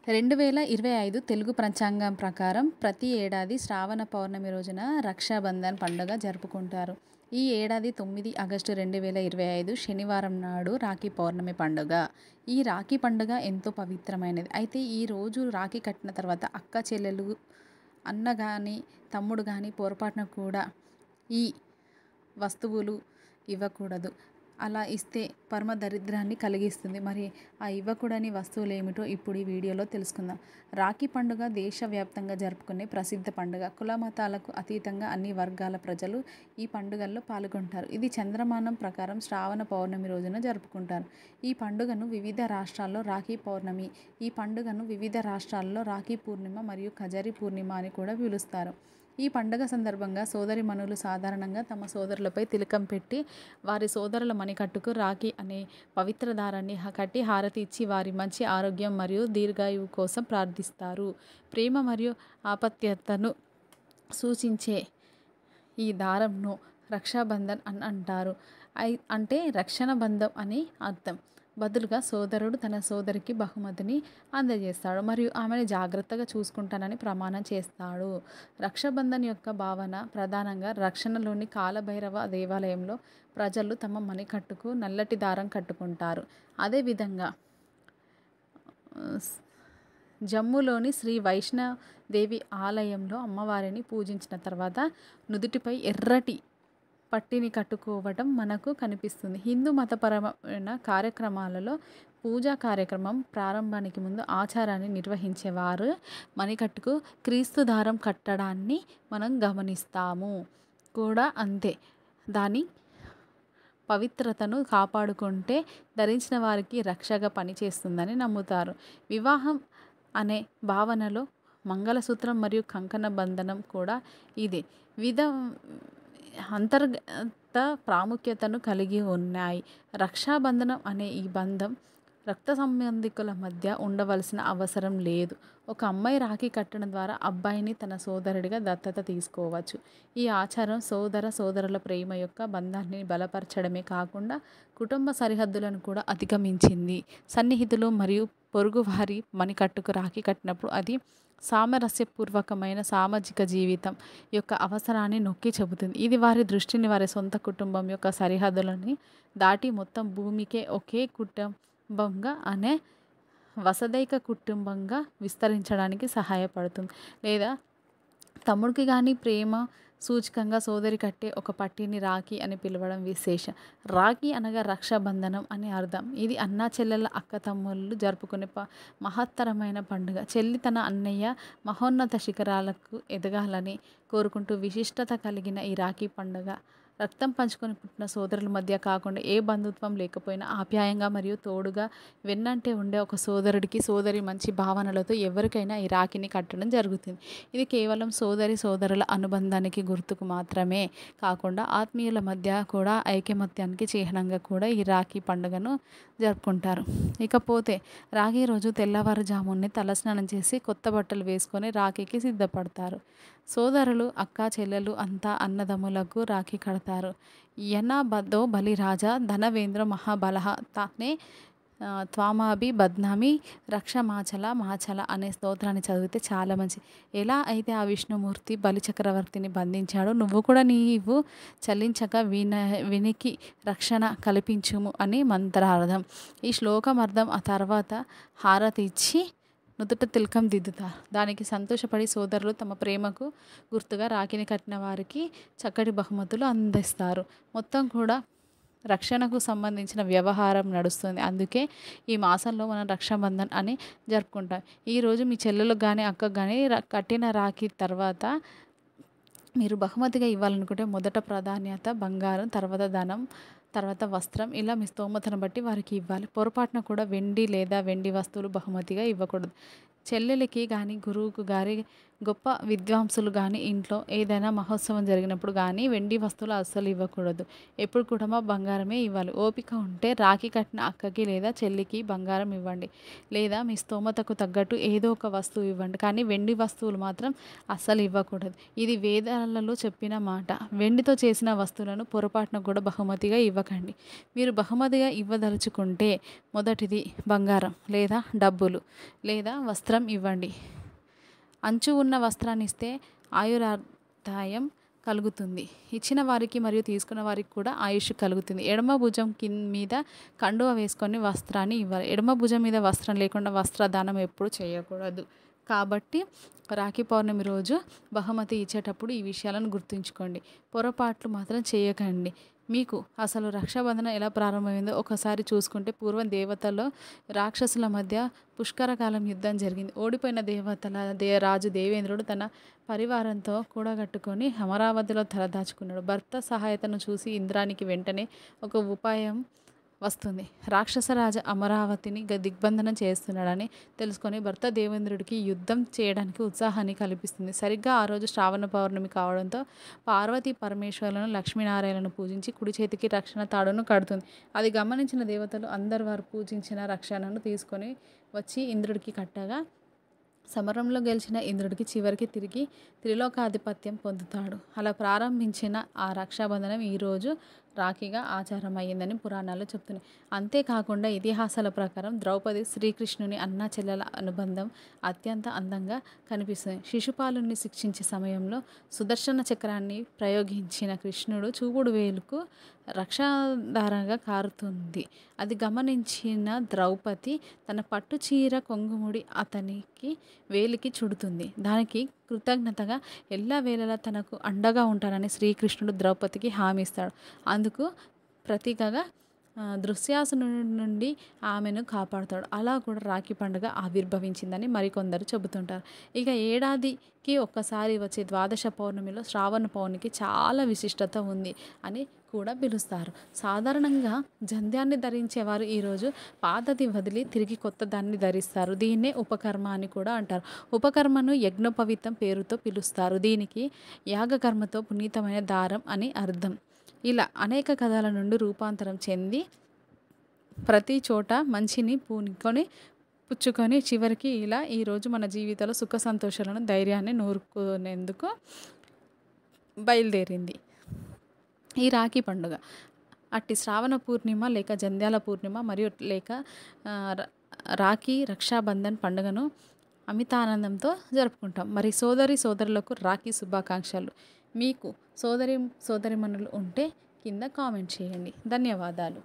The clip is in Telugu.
2025 తెలుగు పంచాంగం ప్రకారం ప్రతి ఏడాది శ్రావణ పౌర్ణమి రోజున రక్షాబంధన్ పండుగ జరుపుకుంటారు. ఈ ఏడాది 9 ఆగస్టు 2025 శనివారం నాడు రాఖీ పౌర్ణమి పండుగ. ఈ రాఖీ పండుగ ఎంతో పవిత్రమైనది. అయితే ఈ రోజు రాఖీ కట్టిన తర్వాత అక్క చెల్లెలు, అన్న కానీ తమ్ముడు కానీ పొరపాటున కూడా ఈ వస్తువులు ఇవ్వకూడదు. అలా ఇస్తే పరమ దరిద్రాన్ని కలిగిస్తుంది. మరి ఆ ఇవ్వకూడని వస్తువులు ఏమిటో ఇప్పుడు ఈ వీడియోలో తెలుసుకుందాం. రాఖీ పండుగ దేశవ్యాప్తంగా జరుపుకునే ప్రసిద్ధ పండుగ. కుల మతాలకు అతీతంగా అన్ని వర్గాల ప్రజలు ఈ పండుగల్లో పాల్గొంటారు. ఇది చంద్రమానం ప్రకారం శ్రావణ పౌర్ణమి రోజున జరుపుకుంటారు. ఈ పండుగను వివిధ రాష్ట్రాల్లో రాఖీ పౌర్ణమి, ఈ పండుగను వివిధ రాష్ట్రాల్లో రాఖీ పూర్ణిమ మరియు ఖజరి పూర్ణిమ అని కూడా పిలుస్తారు. ఈ పండుగ సందర్భంగా సోదరీమణులు సాధారణంగా తమ సోదరులపై తిలకం పెట్టి వారి సోదరుల మణికట్టుకు రాఖీ అనే పవిత్ర దారాన్ని కట్టి హారతి ఇచ్చి వారి మంచి ఆరోగ్యం మరియు దీర్ఘాయువు కోసం ప్రార్థిస్తారు. ప్రేమ మరియు ఆప్యాయతను సూచించే ఈ దారంను రక్షాబంధన్ అని అంటారు. అంటే రక్షణ బంధం అని అర్థం. బదులుగా సోదరుడు తన సోదరికి బహుమతిని అందజేస్తాడు మరియు ఆమెను జాగ్రత్తగా చూసుకుంటానని ప్రమాణం చేస్తాడు. రక్షాబంధన్ యొక్క భావన ప్రధానంగా రక్షణలోని కాలభైరవ దేవాలయంలో ప్రజలు తమ మణికట్టుకు నల్లటి దారం కట్టుకుంటారు. అదేవిధంగా జమ్మూలోని శ్రీ వైష్ణదేవి ఆలయంలో అమ్మవారిని పూజించిన తర్వాత నుదుటిపై ఎర్రటి పట్టిని కట్టుకోవటం మనకు కనిపిస్తుంది. హిందూ మతపరమైన కార్యక్రమాలలో పూజా కార్యక్రమం ప్రారంభానికి ముందు ఆచారాన్ని నిర్వహించేవారు మణికట్టుకు క్రీస్తు దారం కట్టడాన్ని మనం గమనిస్తాము కూడా అంతే. దాని పవిత్రతను కాపాడుకుంటే ధరించిన వారికి రక్షగా పనిచేస్తుందని నమ్ముతారు. వివాహం అనే భావనలో మంగళసూత్రం మరియు కంకణ బంధనం కూడా ఇదే అంతర్గత ప్రాముఖ్యతను కలిగి ఉన్నాయి. రక్షాబంధనం అనే ఈ బంధం రక్త సంబంధికుల మధ్య ఉండవలసిన అవసరం లేదు. ఒక అమ్మాయి రాఖీ కట్టడం ద్వారా అబ్బాయిని తన సోదరుడిగా దత్తత తీసుకోవచ్చు. ఈ ఆచారం సోదరుల ప్రేమ యొక్క బంధాన్ని బలపరచడమే కాకుండా కుటుంబ సరిహద్దులను కూడా అధిగమించింది. సన్నిహితులు మరియు పొరుగువారి మణికట్టుకు రాఖీ కట్టినప్పుడు అది సామరస్యపూర్వకమైన సామాజిక జీవితం యొక్క అవసరాన్ని నొక్కి చెబుతుంది. ఇది వారి దృష్టిని వారి సొంత కుటుంబం యొక్క సరిహద్దులని దాటి మొత్తం భూమికే ఒకే కుటుంబంగా అనే వసుదైక కుటుంబంగా విస్తరించడానికి సహాయపడుతుంది. లేదా తమ్ముడికి కానీ ప్రేమ సూచకంగా సోదరి కట్టే ఒక పట్టిని రాఖీ అని పిలవడం విశేషం. రాఖీ అనగా రక్షాబంధనం అని అర్థం. ఇది అన్నా చెల్లెల అక్క తమ్ముళ్ళు జరుపుకునే మహత్తరమైన పండుగ. చెల్లి తన అన్నయ్య మహోన్నత శిఖరాలకు ఎదగాలని కోరుకుంటూ విశిష్టత కలిగిన ఈ రాఖీ పండుగ రక్తం పంచుకొని పుట్టిన సోదరుల మధ్య కాకుండా ఏ బంధుత్వం లేకపోయినా ఆప్యాయంగా మరియు తోడుగా వెన్నంటే ఉండే ఒక సోదరుడికి సోదరి మంచి భావనలతో ఎవరికైనా ఈ రాఖీని కట్టడం జరుగుతుంది. ఇది కేవలం సోదరుల అనుబంధానికి గుర్తుకు మాత్రమే కాకుండా ఆత్మీయుల మధ్య కూడా ఐకమత్యానికి చిహ్నంగా కూడా ఈ రాఖీ పండుగను జరుపుకుంటారు. ఇకపోతే రాఖీ రోజు తెల్లవారుజామునే తలస్నానం చేసి కొత్త బట్టలు వేసుకొని రాఖీకి సిద్ధపడతారు. సోదరులు అక్క చెల్లెలు అంతా అన్నదమ్ములకు రాఖీ కడతారు. యనబదో బలిరాజా ధనవేంద్ర మహాబలః తానే త్వామాభి బధ్నామి మాచల అనే స్తోత్రాన్ని చదివితే చాలా మంచి. ఎలా అయితే ఆ విష్ణుమూర్తి బలి చక్రవర్తిని బంధించాడో నువ్వు కూడా నీవు చలించక వినికి రక్షణ కల్పించుము అని మంత్రార్థం. ఈ శ్లోకం అర్థం ఆ తర్వాత హారతి ఇచ్చి నుదుట తిలకం దిద్దుతారు. దానికి సంతోషపడి సోదరులు తమ ప్రేమకు గుర్తుగా రాఖీని కట్టిన వారికి చక్కటి బహుమతులు అందిస్తారు. మొత్తం కూడా రక్షణకు సంబంధించిన వ్యవహారం నడుస్తుంది. అందుకే ఈ మాసంలో మనం రక్షాబంధన్ అని జరుపుకుంటాం. ఈరోజు మీ చెల్లెలకు కానీ అక్కకు కానీ కట్టిన రాఖీ తర్వాత మీరు బహుమతిగా ఇవ్వాలనుకుంటే మొదట ప్రాధాన్యత బంగారం, తర్వాత ధనం, తర్వాత వస్త్రం, ఇలా మీ స్తోమతను బట్టి వారికి ఇవ్వాలి. పొరపాటున కూడా వెండి లేదా వెండి వస్తువులు బహుమతిగా ఇవ్వకూడదు. చెల్లెలకి కానీ గురువుకు గారి గొప్ప విద్వాంసులు కానీ ఇంట్లో ఏదైనా మహోత్సవం జరిగినప్పుడు కానీ వెండి వస్తువులు అస్సలు ఇవ్వకూడదు. ఎప్పుడు కూడా బంగారమే ఇవ్వాలి. ఓపిక ఉంటే రాఖీ కట్టిన అక్కకి లేదా చెల్లికి బంగారం ఇవ్వండి. లేదా మీ స్తోమతకు తగ్గట్టు ఏదో ఒక వస్తువు ఇవ్వండి. కానీ వెండి వస్తువులు మాత్రం అస్సలు ఇవ్వకూడదు. ఇది వేదాలలో చెప్పిన మాట. వెండితో చేసిన వస్తువులను పొరపాటున కూడా బహుమతిగా ఇవ్వకండి. మీరు బహుమతిగా ఇవ్వదలుచుకుంటే మొదటిది బంగారం లేదా డబ్బులు లేదా వస్త్రం ఇవ్వండి. అంచు ఉన్న వస్త్రాన్ని ఇస్తే ఆయురాదాయం కలుగుతుంది. ఇచ్చిన వారికి మరియు తీసుకున్న వారికి కూడా ఆయుష్ కలుగుతుంది. ఎడమ భుజం మీద కండువ వేసుకొని వస్త్రాన్ని ఇవ్వాలి. ఎడమ భుజం మీద వస్త్రం లేకుండా వస్త్రదానం ఎప్పుడు చేయకూడదు. కాబట్టి రాఖీ పౌర్ణమి రోజు బహుమతి ఇచ్చేటప్పుడు ఈ విషయాలను గుర్తుంచుకోండి. పొరపాట్లు మాత్రం చేయకండి. మీకు అసలు రక్షాబంధనం ఎలా ప్రారంభమైందో ఒకసారి చూసుకుంటే పూర్వం దేవతల్లో రాక్షసుల మధ్య పుష్కరకాలం యుద్ధం జరిగింది. ఓడిపోయిన రాజు దేవేంద్రుడు తన పరివారంతో కూడగట్టుకొని అమరావతిలో తలదాచుకున్నాడు. భర్త సహాయతను చూసి ఇంద్రానికి వెంటనే ఒక ఉపాయం వస్తుంది. రాక్షసరాజు అమరావతిని దిగ్బంధనం చేస్తున్నాడని తెలుసుకొని భర్త దేవేంద్రుడికి యుద్ధం చేయడానికి ఉత్సాహాన్ని కల్పిస్తుంది. సరిగ్గా ఆ రోజు శ్రావణ పౌర్ణమి కావడంతో పార్వతీ పరమేశ్వరులను లక్ష్మీనారాయణను పూజించి కుడి చేతికి రక్షణ తాడును కడుతుంది. అది గమనించిన దేవతలు అందరు వారు పూజించిన రక్షణను తీసుకొని వచ్చి ఇంద్రుడికి కట్టగా సమరంలో గెలిచిన ఇంద్రుడికి చివరికి తిరిగి త్రిలోకాధిపత్యం పొందుతాడు. అలా ప్రారంభించిన ఆ రక్షాబంధనం ఈరోజు రాఖీగా ఆచారం అయ్యిందని పురాణాలు చెప్తున్నాయి. అంతేకాకుండా ఇతిహాసాల ప్రకారం ద్రౌపది శ్రీకృష్ణుని అన్నా చెల్లెల అనుబంధం అత్యంత అందంగా కనిపిస్తుంది. శిశుపాలుని శిక్షించే సమయంలో సుదర్శన చక్రాన్ని ప్రయోగించిన కృష్ణుడు చూపుడు వేలుకు రక్షాధారంగా కారుతుంది. అది గమనించిన ద్రౌపది తన పట్టు చీర కొంగుముడి అతనికి వేలికి చుడుతుంది. దానికి కృతజ్ఞతగా ఎల్లవేళలా తనకు అండగా ఉంటానని శ్రీకృష్ణుడు ద్రౌపదికి హామీ ఇస్తాడు. అందుకు ప్రతీకగా దుశ్శాసనుడి నుండి ఆమెను కాపాడుతాడు. అలా కూడా రాఖీ పండుగ ఆవిర్భవించిందని మరికొందరు చెబుతుంటారు. ఇక ఏడాదికి ఒక్కసారి వచ్చే ద్వాదశ పౌర్ణమిలో శ్రావణ పౌర్ణమికి చాలా విశిష్టత ఉంది అని కూడా పిలుస్తారు. సాధారణంగా జంధ్యాన్ని ధరించేవారు ఈరోజు పాతది వదిలి తిరిగి కొత్త దాన్ని ధరిస్తారు. దీన్నే ఉపకర్మ అని కూడా అంటారు. ఉపకర్మను యజ్ఞోపవీతం పేరుతో పిలుస్తారు. దీనికి యాగకర్మతో పునీతమైన దారం అని అర్థం. ఇలా అనేక కథల నుండి రూపాంతరం చెంది ప్రతి చోట మంచిని పూనుకొని పుచ్చుకొని చివరికి ఇలా ఈరోజు మన జీవితంలో సుఖ సంతోషాలను ధైర్యాన్ని నూరుకునేందుకు బయలుదేరింది ఈ రాఖీ పండుగ. అట్టి శ్రావణ పూర్ణిమ లేక జంధ్యాల పూర్ణిమ మరియు లేక రాఖీ రక్షాబంధన్ పండుగను అమితానందంతో జరుపుకుంటాం. మరి సోదరులకు రాఖీ శుభాకాంక్షలు. మీకు సోదరిమణులు ఉంటే కింద కామెంట్ చేయండి. ధన్యవాదాలు.